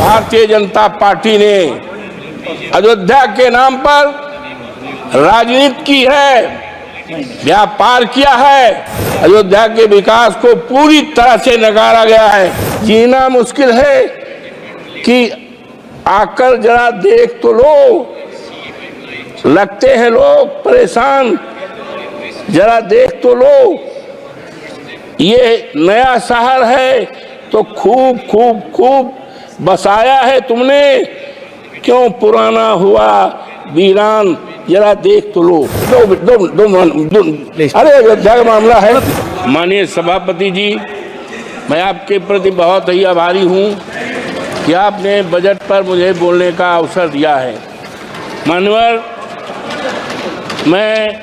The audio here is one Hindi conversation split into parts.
भारतीय जनता पार्टी ने अयोध्या के नाम पर राजनीति की है, व्यापार किया है। अयोध्या के विकास को पूरी तरह से नकारा गया है। जीना मुश्किल है कि आकर जरा देख तो लो, लगते हैं लोग परेशान, जरा देख तो लो। ये नया शहर है तो खूब खूब खूब बसाया है तुमने, क्यों पुराना हुआ वीरान, जरा देख तो लो। अरे अयोध्या का मामला है। माननीय सभापति जी, मैं आपके प्रति बहुत ही आभारी हूँ कि आपने बजट पर मुझे बोलने का अवसर दिया है। माननीय, मैं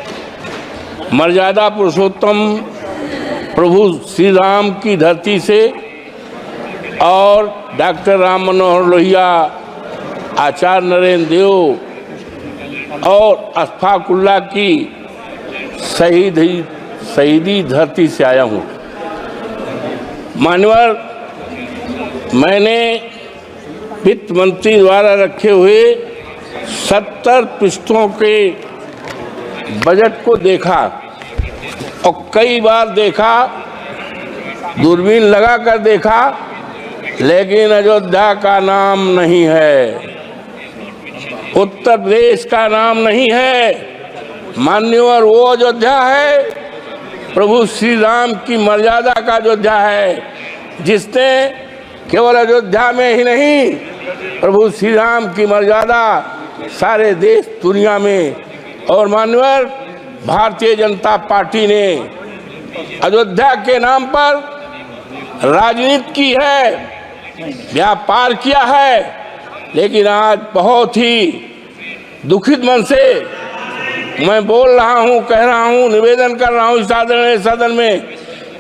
मर्यादा पुरुषोत्तम प्रभु श्री राम की धरती से और डॉक्टर राम मनोहर लोहिया, आचार्य नरेंद्र देव और अशफाक उल्लाह की शहीदी धरती से आया हूँ। मान्यवर, मैंने वित्त मंत्री द्वारा रखे हुए 70 पृष्ठों के बजट को देखा और कई बार देखा, दूरबीन लगा कर देखा, लेकिन अयोध्या का नाम नहीं है, उत्तर प्रदेश का नाम नहीं है। मान्यवर, वो अयोध्या है प्रभु श्री राम की मर्यादा का अयोध्या है, जिसने केवल अयोध्या में ही नहीं, प्रभु श्री राम की मर्यादा सारे देश दुनिया में। और मान्यवर, भारतीय जनता पार्टी ने अयोध्या के नाम पर राजनीति की है, व्यापार किया है। लेकिन आज बहुत ही दुखित मन से मैं बोल रहा हूं, कह रहा हूं, निवेदन कर रहा हूं इस सदन में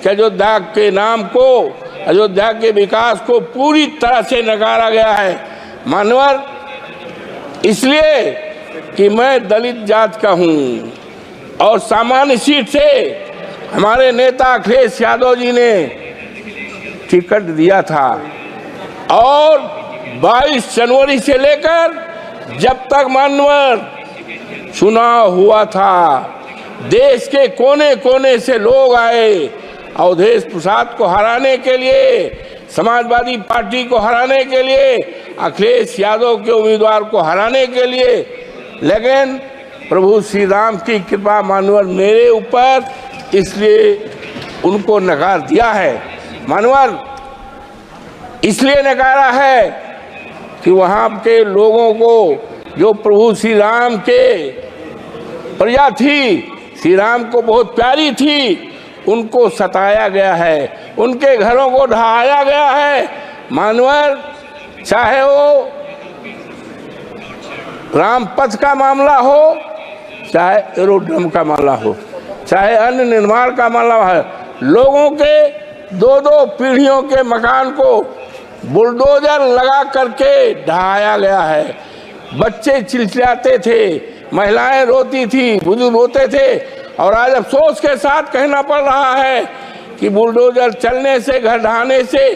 कि अयोध्या के नाम को, अयोध्या के विकास को पूरी तरह से नकारा गया है। मानवर, इसलिए कि मैं दलित जात का हूं और सामान्य सीट से हमारे नेता अखिलेश यादव जी ने टिकट दिया था और 22 जनवरी से लेकर जब तक मानवर चुनाव हुआ था, देश के कोने कोने से लोग आए अवधेश प्रसाद को हराने के लिए, समाजवादी पार्टी को हराने के लिए, अखिलेश यादव के उम्मीदवार को हराने के लिए। लेकिन प्रभु श्री राम की कृपा मानवर मेरे ऊपर, इसलिए उनको नकार दिया है। मानवर, इसलिए नकारा है कि वहाँ के लोगों को, जो प्रभु श्री राम के प्रजा थी, श्री राम को बहुत प्यारी थी, उनको सताया गया है, उनके घरों को ढहाया गया है। मानवर, चाहे वो रामपथ का मामला हो, चाहे एरोड्रम का मामला हो, चाहे अन्य निर्माण का मामला है, लोगों के 2-2 पीढ़ियों के मकान को बुलडोजर लगा करके ढहाया गया है। बच्चे चिल्लाते थे, महिलाएं रोती थी, बुजुर्ग रोते थे, और आज अफसोस के साथ कहना पड़ रहा है कि बुलडोजर चलने से, घर ढहाने से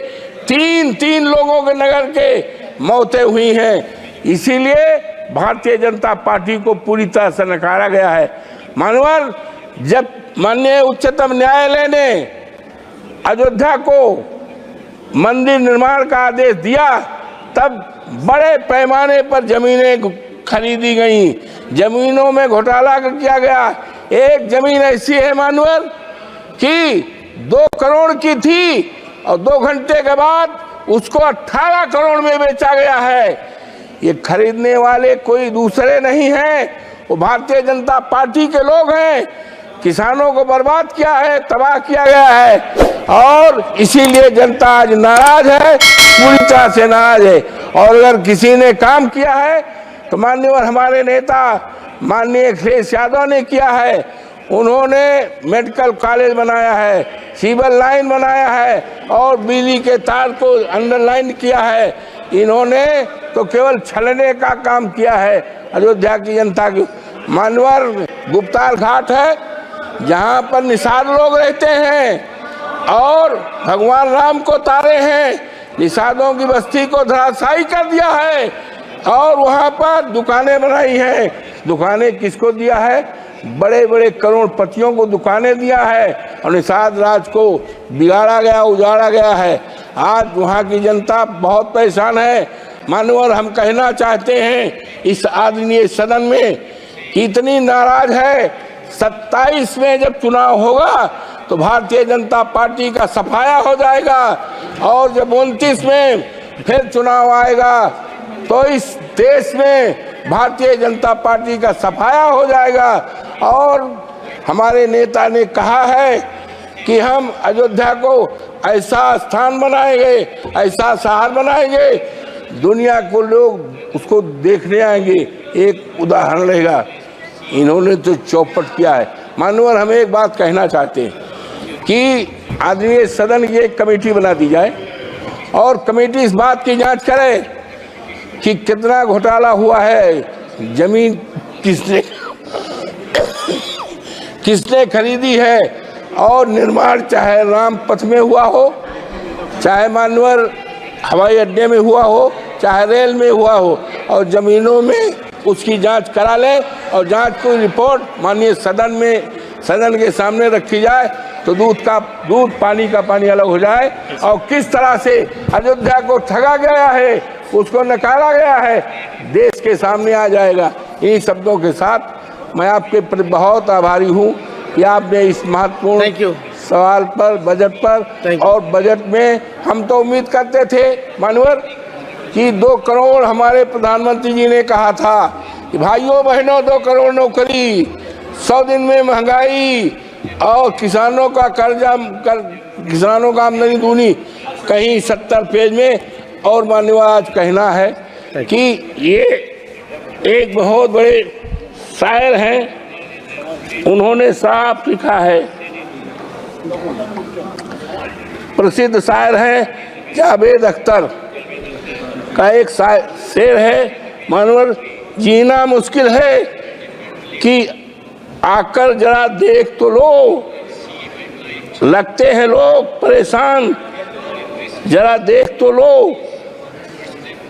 3 लोगों के नगर के मौतें हुई हैं। इसीलिए भारतीय जनता पार्टी को पूरी तरह से नकारा गया है। मानवर, जब माननीय उच्चतम न्यायालय ने अयोध्या को मंदिर निर्माण का आदेश दिया, तब बड़े पैमाने पर जमीनें खरीदी गई, जमीनों में घोटाला किया गया। एक जमीन ऐसी है मानवर कि 2 करोड़ की थी और 2 घंटे के बाद उसको 18 करोड़ में बेचा गया है। ये खरीदने वाले कोई दूसरे नहीं हैं, वो भारतीय जनता पार्टी के लोग हैं। किसानों को बर्बाद किया है, तबाह किया गया है, और इसीलिए जनता आज नाराज है, पूरी तरह से नाराज है। और अगर किसी ने काम किया है तो माननीय हमारे नेता माननीय अखिलेश यादव ने किया है। उन्होंने मेडिकल कॉलेज बनाया है, सिविल लाइन बनाया है और बिजली के तार को अंडरलाइन किया है। इन्होंने तो केवल छलने का काम किया है अयोध्या की जनता की। मानवर गुप्ताल घाट है जहाँ पर निषाद लोग रहते हैं और भगवान राम को तारे हैं, निषादों की बस्ती को धराशायी कर दिया है और वहां पर दुकानें बनाई हैं। दुकानें किसको दिया है? बड़े बड़े करोड़पतियों को दुकानें दिया है और निषाद राज को बिगाड़ा गया, उजाड़ा गया है। आज वहाँ की जनता बहुत परेशान है। मानवर हम कहना चाहते हैं इस आदरणीय सदन में कि इतनी नाराज है। 27 में जब चुनाव होगा तो भारतीय जनता पार्टी का सफाया हो जाएगा और जब 29 में फिर चुनाव आएगा तो इस देश में भारतीय जनता पार्टी का सफाया हो जाएगा। और हमारे नेता ने कहा है कि हम अयोध्या को ऐसा स्थान बनाएंगे, ऐसा शहर बनाएंगे, दुनिया को लोग उसको देखने आएंगे। एक उदाहरण रहेगा, इन्होंने तो चौपट किया है। मानवर हम एक बात कहना चाहते हैं कि आदरणीय सदन की एक कमेटी बना दी जाए और कमेटी इस बात की जांच करे कि कितना घोटाला हुआ है, जमीन किसने खरीदी है और निर्माण चाहे रामपथ में हुआ हो, चाहे मानवर हवाई अड्डे में हुआ हो, चाहे रेल में हुआ हो, और जमीनों में उसकी जांच करा ले और जांच की रिपोर्ट माननीय सदन के सामने रखी जाए तो दूध पानी का पानी अलग हो जाए। और किस तरह से अयोध्या को ठगा गया है, उसको नकारा गया है, देश के सामने आ जाएगा। इन्हीं शब्दों के साथ मैं आपके प्रति बहुत आभारी हूँ कि आपने इस महत्वपूर्ण सवाल पर, बजट पर, और बजट में हम तो उम्मीद करते थे मानवर कि 2 करोड़ हमारे प्रधानमंत्री जी ने कहा था कि भाइयों बहनों 2 करोड़ नौकरी, 100 दिन में महंगाई और किसानों का कर्जा किसानों का आमदनी दूनी, कहीं 70 पेज में। और माननीय आज कहना है कि ये एक बहुत बड़े शायर हैं, उन्होंने साफ लिखा है, प्रसिद्ध शायर हैं जावेद अख्तर का एक शेर है, मानवर जीना मुश्किल है कि आकर जरा देख तो लो, लगते हैं लोग परेशान, जरा देख तो लो,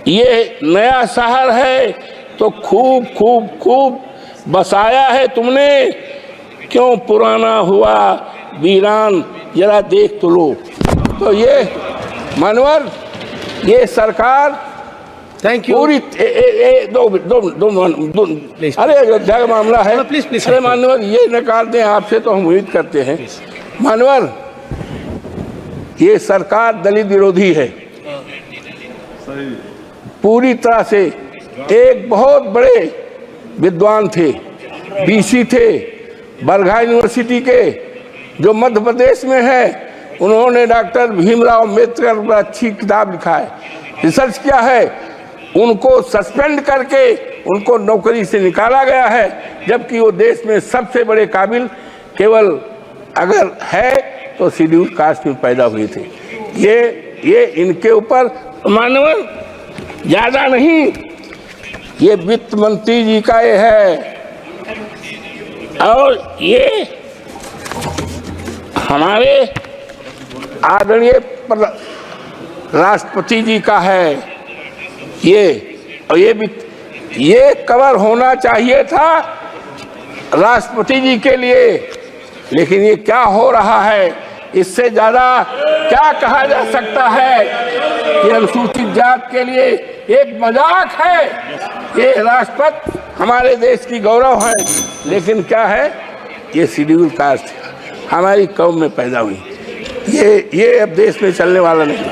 ये नया शहर है तो खूब खूब खूब बसाया है तुमने, क्यों पुराना हुआ वीरान, जरा देख तो लो। तो ये मानवर, ये सरकार थैंक यू पूरी अरे अयोध्या का मामला है, अरे मानवर ये नकार दें आपसे तो हम उम्मीद करते हैं। मानवर ये सरकार दलित विरोधी है पूरी तरह से। एक बहुत बड़े विद्वान थे, बीसी थे, बरघा यूनिवर्सिटी के, जो मध्य प्रदेश में है, उन्होंने डॉक्टर भीमराव अम्बेडकर पर अच्छी किताब लिखा है, रिसर्च किया है। उनको सस्पेंड करके उनको नौकरी से निकाला गया है, जबकि वो देश में सबसे बड़े काबिल केवल अगर है तो शेड्यूल कास्ट में पैदा हुए थे। ये इनके ऊपर मानवर ज्यादा नहीं, ये वित्त मंत्री जी का ये है और ये हमारे आदरणीय राष्ट्रपति जी का है और ये कवर होना चाहिए था राष्ट्रपति जी के लिए, लेकिन ये क्या हो रहा है, इससे ज्यादा क्या कहा जा सकता है कि अनुसूचित जात के लिए एक मजाक है। ये राष्ट्रपति हमारे देश की गौरव है, लेकिन क्या है, ये शेड्यूल कास्ट हमारी कौम में पैदा हुई, ये अब देश में चलने वाला नहीं है।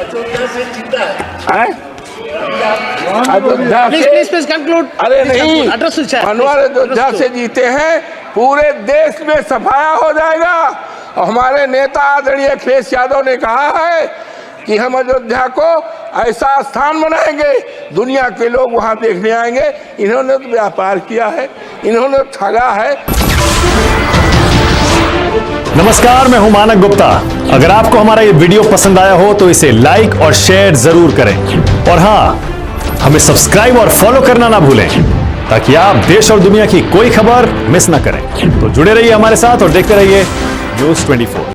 अयोध्या से अरे नहीं मनोहर अयोध्या से जीते हैं, पूरे देश में सफाया हो जाएगा। और हमारे नेता आदरणीय अखिलेश यादव ने कहा है कि हम अयोध्या को ऐसा स्थान बनाएंगे, दुनिया के लोग वहां देखने आएंगे। इन्होंने तो व्यापार किया है, इन्होंने ठगा है। नमस्कार, मैं हूं मानक गुप्ता। अगर आपको हमारा ये वीडियो पसंद आया हो तो इसे लाइक और शेयर जरूर करें, और हाँ, हमें सब्सक्राइब और फॉलो करना ना भूलें ताकि आप देश और दुनिया की कोई खबर मिस ना करें। तो जुड़े रहिए हमारे साथ और देखते रहिए News 24।